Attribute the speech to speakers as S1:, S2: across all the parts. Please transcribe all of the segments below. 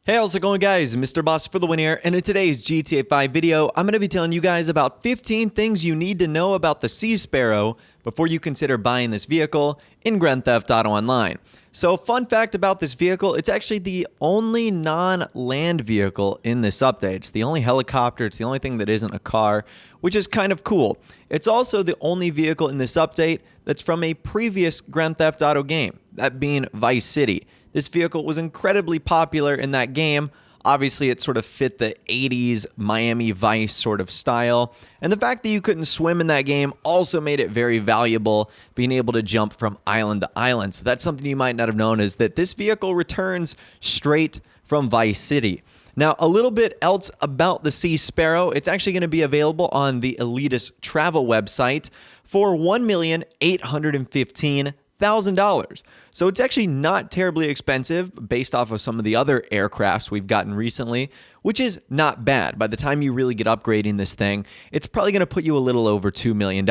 S1: Hey, how's it going, guys? Mr. Boss for the win here, and in today's GTA 5 video, I'm going to be telling you guys about 15 things you need to know about the Sea Sparrow before you consider buying this vehicle in Grand Theft Auto Online. So, fun fact about this vehicle, it's actually the only non-land vehicle in this update. It's the only helicopter, it's the only thing that isn't a car, which is kind of cool. It's also the only vehicle in this update that's from a previous Grand Theft Auto game, that being Vice City. This vehicle was incredibly popular in that game. Obviously, it sort of fit the 80s Miami Vice sort of style. And the fact that you couldn't swim in that game also made it very valuable, being able to jump from island to island. So that's something you might not have known, is that this vehicle returns straight from Vice City. Now, a little bit else about the Sea Sparrow. It's actually going to be available on the Elitist travel website for $1,815,000. So it's actually not terribly expensive based off of some of the other aircrafts we've gotten recently, which is not bad. By the time you really get upgrading this thing, it's probably going to put you a little over $2 million.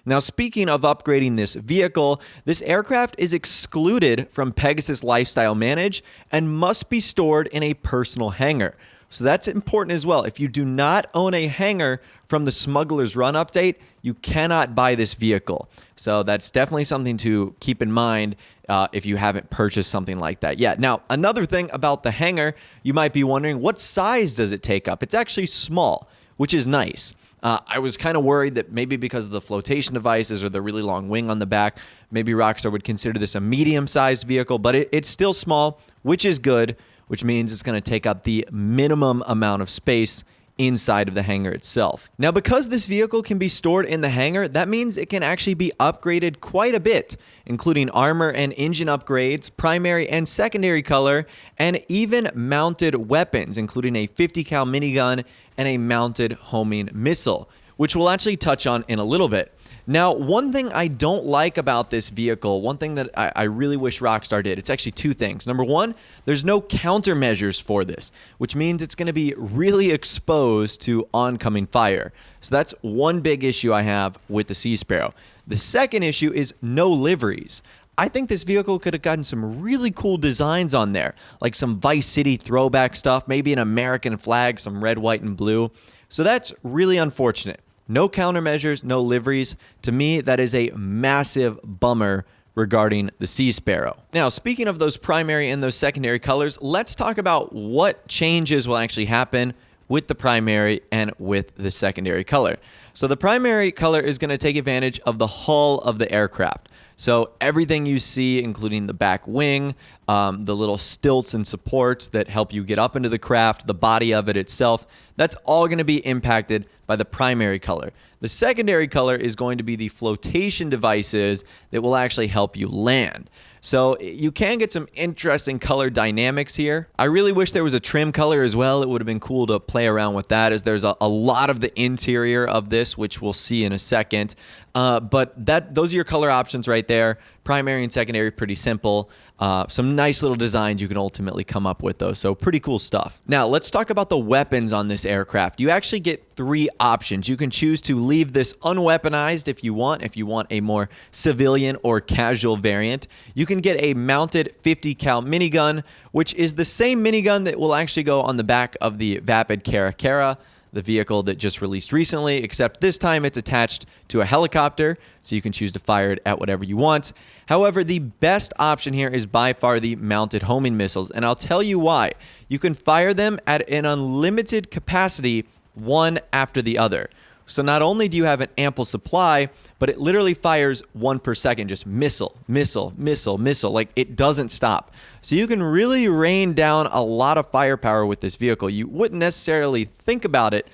S1: Now, speaking of upgrading this vehicle, this aircraft is excluded from Pegasus Lifestyle Manage and must be stored in a personal hangar. So that's important as well. If you do not own a hangar from the Smuggler's Run update, you cannot buy this vehicle. So that's definitely something to keep in mind if you haven't purchased something like that yet. Now, another thing about the hangar, you might be wondering, what size does it take up? It's actually small, which is nice. I was kind of worried that maybe because of the flotation devices or the really long wing on the back, maybe Rockstar would consider this a medium-sized vehicle, but it's still small, which is good, which means it's going to take up the minimum amount of space inside of the hangar itself. Now, because this vehicle can be stored in the hangar, that means it can actually be upgraded quite a bit, including armor and engine upgrades, primary and secondary color, and even mounted weapons, including a 50 cal minigun and a mounted homing missile, which we'll actually touch on in a little bit. Now, one thing I don't like about this vehicle, one thing that I really wish Rockstar did, it's actually two things. Number one, there's no countermeasures for this, which means it's going to be really exposed to oncoming fire. So that's one big issue I have with the Sea Sparrow. The second issue is no liveries. I think this vehicle could have gotten some really cool designs on there, like some Vice City throwback stuff, maybe an American flag, some red, white, and blue. So that's really unfortunate. No countermeasures, no liveries. To me, that is a massive bummer regarding the Sea Sparrow. Now, speaking of those primary and those secondary colors, let's talk about what changes will actually happen with the primary and with the secondary color. So the primary color is going to take advantage of the hull of the aircraft. So everything you see, including the back wing, the little stilts and supports that help you get up into the craft, the body of it itself, that's all going to be impacted by the primary color. The secondary color is going to be the flotation devices that will actually help you land. So you can get some interesting color dynamics here. I really wish there was a trim color as well. It would have been cool to play around with that, as there's a lot of the interior of this, which we'll see in a second. But those are your color options right there. Primary and secondary, pretty simple. Some nice little designs you can ultimately come up with, though. So pretty cool stuff. Now, let's talk about the weapons on this aircraft. You actually get three options. You can choose to leave this unweaponized if you want a more civilian or casual variant. You can get a mounted 50 cal minigun, which is the same minigun that will actually go on the back of the Vapid Caracara, the vehicle that just released recently, except this time it's attached to a helicopter, so you can choose to fire it at whatever you want. However, the best option here is by far the mounted homing missiles, and I'll tell you why. You can fire them at an unlimited capacity, one after the other. So not only do you have an ample supply, but it literally fires one per second, just missile, missile, missile, missile. Like, it doesn't stop. So you can really rain down a lot of firepower with this vehicle. You wouldn't necessarily think about it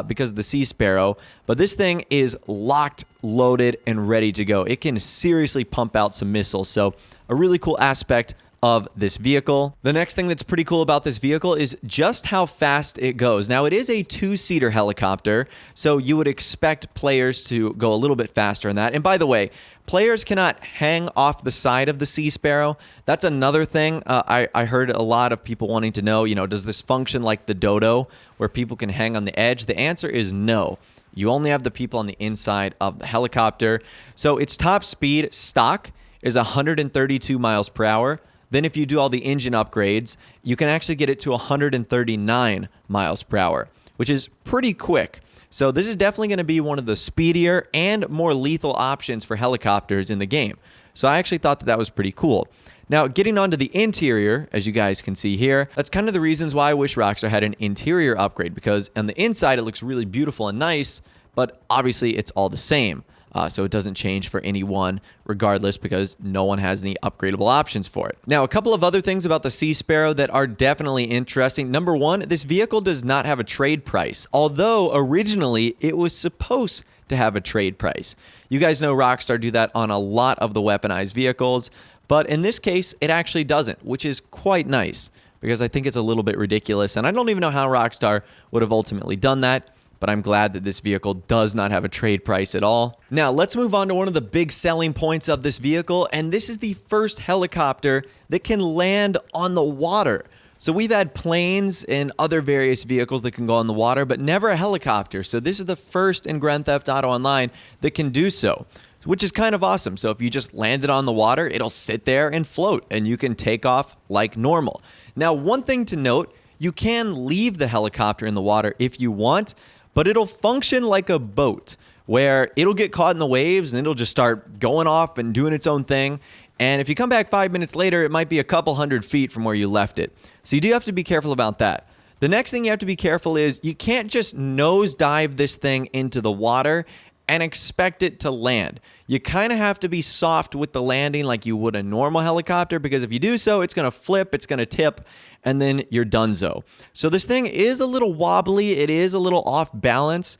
S1: because of the Sea Sparrow, but this thing is locked, loaded, and ready to go. It can seriously pump out some missiles. So a really cool aspect of this vehicle. The next thing that's pretty cool about this vehicle is just how fast it goes. Now, it is a two-seater helicopter, so you would expect players to go a little bit faster in that. And by the way, players cannot hang off the side of the Sea Sparrow. That's another thing I heard a lot of people wanting to know, does this function like the Dodo, where people can hang on the edge? The answer is no. You only have the people on the inside of the helicopter. So its top speed stock is 132 miles per hour. Then if you do all the engine upgrades, you can actually get it to 139 miles per hour, which is pretty quick. So this is definitely going to be one of the speedier and more lethal options for helicopters in the game. So I actually thought that that was pretty cool. Now, getting onto the interior, as you guys can see here, that's kind of the reasons why I wish Rockstar had an interior upgrade, because on the inside it looks really beautiful and nice, but obviously it's all the same. So it doesn't change for anyone regardless, because no one has any upgradable options for it. Now, a couple of other things about the Sea Sparrow that are definitely interesting. Number one, this vehicle does not have a trade price, although originally it was supposed to have a trade price. You guys know Rockstar do that on a lot of the weaponized vehicles, but in this case, it actually doesn't, which is quite nice, because I think it's a little bit ridiculous, and I don't even know how Rockstar would have ultimately done that. But I'm glad that this vehicle does not have a trade price at all. Now, let's move on to one of the big selling points of this vehicle, and this is the first helicopter that can land on the water. So we've had planes and other various vehicles that can go on the water, but never a helicopter. So this is the first in Grand Theft Auto Online that can do so, which is kind of awesome. So if you just land it on the water, it'll sit there and float, and you can take off like normal. Now, one thing to note, you can leave the helicopter in the water if you want, but it'll function like a boat, where it'll get caught in the waves and it'll just start going off and doing its own thing. And if you come back 5 minutes later, it might be a couple hundred feet from where you left it. So you do have to be careful about that. The next thing you have to be careful is you can't just nosedive this thing into the water and expect it to land. You kind of have to be soft with the landing like you would a normal helicopter, because if you do so, it's going to flip, it's going to tip, and then you're donezo. So this thing is a little wobbly. It is a little off balance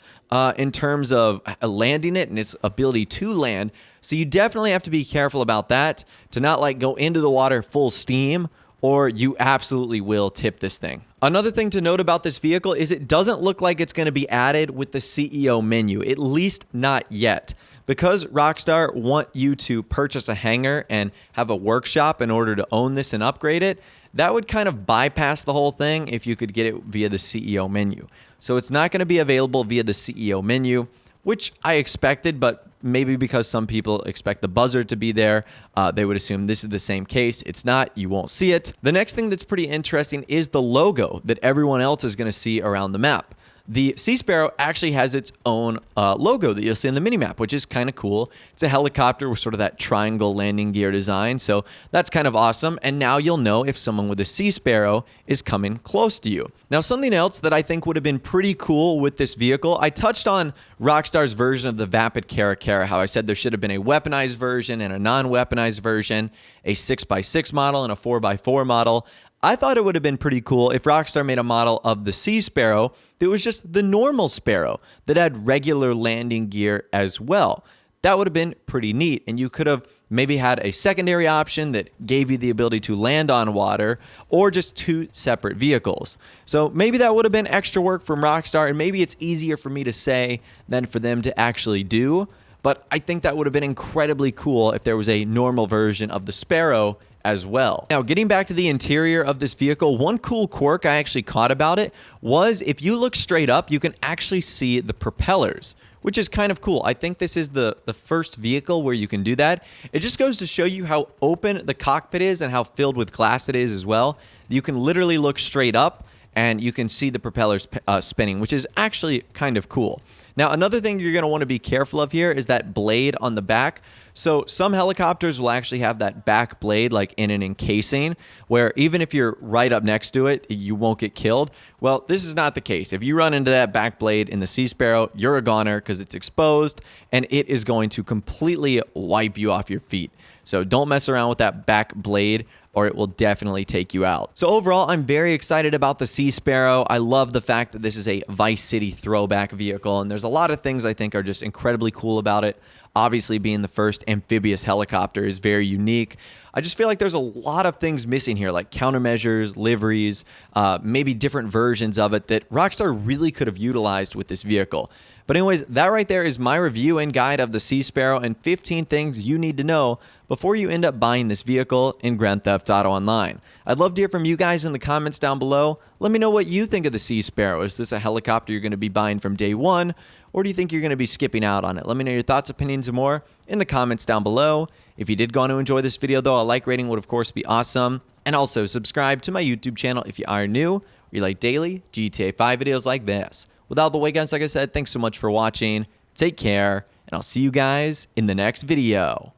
S1: in terms of landing it and its ability to land. So you definitely have to be careful about that, to not like go into the water full steam, or you absolutely will tip this thing. Another thing to note about this vehicle is it doesn't look like it's going to be added with the CEO menu, at least not yet. Because Rockstar want you to purchase a hangar and have a workshop in order to own this and upgrade it, that would kind of bypass the whole thing if you could get it via the CEO menu. So it's not going to be available via the CEO menu, which I expected, but maybe because some people expect the buzzer to be there, they would assume this is the same case. It's not. You won't see it. The next thing that's pretty interesting is the logo that everyone else is going to see around the map. The Sea Sparrow actually has its own logo that you'll see on the minimap, which is kind of cool. It's a helicopter with sort of that triangle landing gear design, so that's kind of awesome. And now you'll know if someone with a Sea Sparrow is coming close to you. Now, something else that I think would have been pretty cool with this vehicle, I touched on Rockstar's version of the Vapid Caracara, how I said there should have been a weaponized version and a non-weaponized version, a 6x6 model and a 4x4 model. I thought it would have been pretty cool if Rockstar made a model of the Sea Sparrow that was just the normal Sparrow that had regular landing gear as well. That would have been pretty neat, and you could have maybe had a secondary option that gave you the ability to land on water, or just two separate vehicles. So maybe that would have been extra work from Rockstar, and maybe it's easier for me to say than for them to actually do, but I think that would have been incredibly cool if there was a normal version of the Sparrow as well. Now, getting back to the interior of this vehicle, one cool quirk I actually caught about it was if you look straight up, you can actually see the propellers, which is kind of cool. I think this is the first vehicle where you can do that. It just goes to show you how open the cockpit is and how filled with glass it is as well. You can literally look straight up and you can see the propellers spinning, which is actually kind of cool. Now, another thing you're going to want to be careful of here is that blade on the back. So some helicopters will actually have that back blade like in an encasing, where even if you're right up next to it, you won't get killed. Well, this is not the case. If you run into that back blade in the Sea Sparrow, you're a goner because it's exposed and it is going to completely wipe you off your feet. So don't mess around with that back blade, or it will definitely take you out. So overall, I'm very excited about the Sea Sparrow. I love the fact that this is a Vice City throwback vehicle, and there's a lot of things I think are just incredibly cool about it. Obviously, being the first amphibious helicopter is very unique. I just feel like there's a lot of things missing here, like countermeasures, liveries, maybe different versions of it that Rockstar really could have utilized with this vehicle. But anyways, that right there is my review and guide of the Sea Sparrow and 15 things you need to know before you end up buying this vehicle in Grand Theft Auto Online. I'd love to hear from you guys in the comments down below. Let me know what you think of the Sea Sparrow. Is this a helicopter you're going to be buying from day one, or do you think you're going to be skipping out on it? Let me know your thoughts, opinions, and more in the comments down below. If you did go on to enjoy this video, though, a like rating would, of course, be awesome. And also, subscribe to my YouTube channel if you are new, or you like daily GTA 5 videos like this. With all the way, guys, like I said, thanks so much for watching. Take care, and I'll see you guys in the next video.